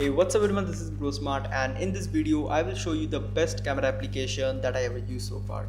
Hey, what's up everyone, this is Smart, and in this video I will show you the best camera application that I ever used so far.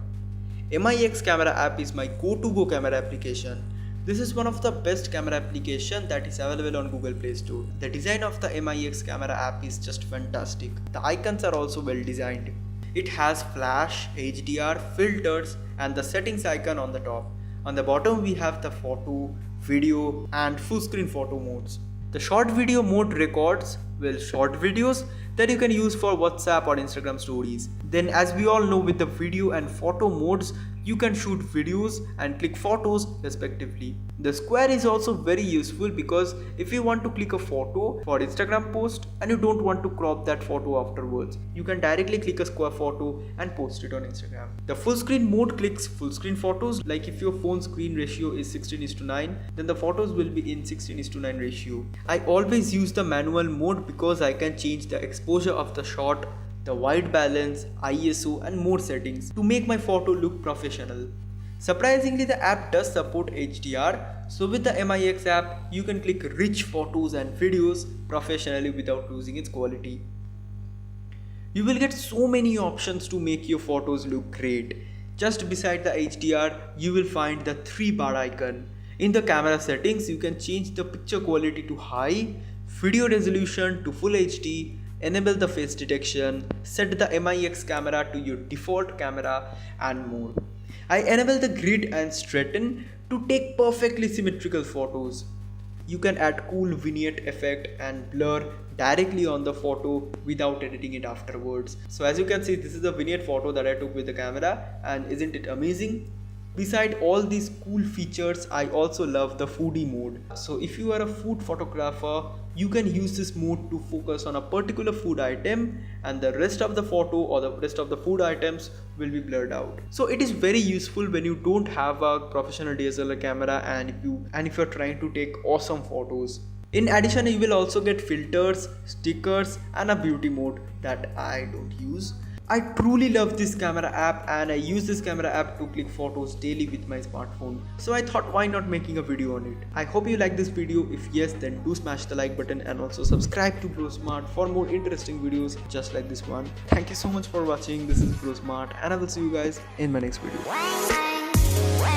MIX camera app is my go camera application. This is one of the best camera application that is available on Google Play Store. The design of the MIX camera app is just fantastic. The icons are also well designed. It has flash, HDR, filters and the settings icon on the top. On the bottom we have the photo, video and full screen photo modes. The short video mode records short videos that you can use for WhatsApp or Instagram stories. Then as we all know, with the video and photo modes, you can shoot videos and click photos respectively. The square is also very useful because if you want to click a photo for Instagram post and you don't want to crop that photo afterwards, you can directly click a square photo and post it on Instagram. The full screen mode clicks full screen photos, like if your phone screen ratio is 16:9, then the photos will be in 16:9 ratio. I always use the manual mode because I can change the exposure of the shot, the white balance, ISO and more settings to make my photo look professional. Surprisingly, the app does support HDR, so with the MIX app, you can click rich photos and videos professionally without losing its quality. You will get so many options to make your photos look great. Just beside the HDR, you will find the 3-bar icon. In the camera settings, you can change the picture quality to high, video resolution to full HD, enable the face detection, set the MIX camera to your default camera and more. I enable the grid and straighten to take perfectly symmetrical photos. You can add cool vignette effect and blur directly on the photo without editing it afterwards. So as you can see, this is a vignette photo that I took with the camera, and isn't it amazing? Beside all these cool features, I also love the foodie mode. So if you are a food photographer, you can use this mode to focus on a particular food item and the rest of the photo or the rest of the food items will be blurred out. So it is very useful when you don't have a professional DSLR camera and if you're trying to take awesome photos. In addition, you will also get filters, stickers and a beauty mode that I don't use. I truly love this camera app and I use this camera app to click photos daily with my smartphone. So I thought, why not making a video on it? I hope you like this video. If yes, then do smash the like button and also subscribe to Smart for more interesting videos just like this one. Thank you so much for watching. This is Smart and I will see you guys in my next video.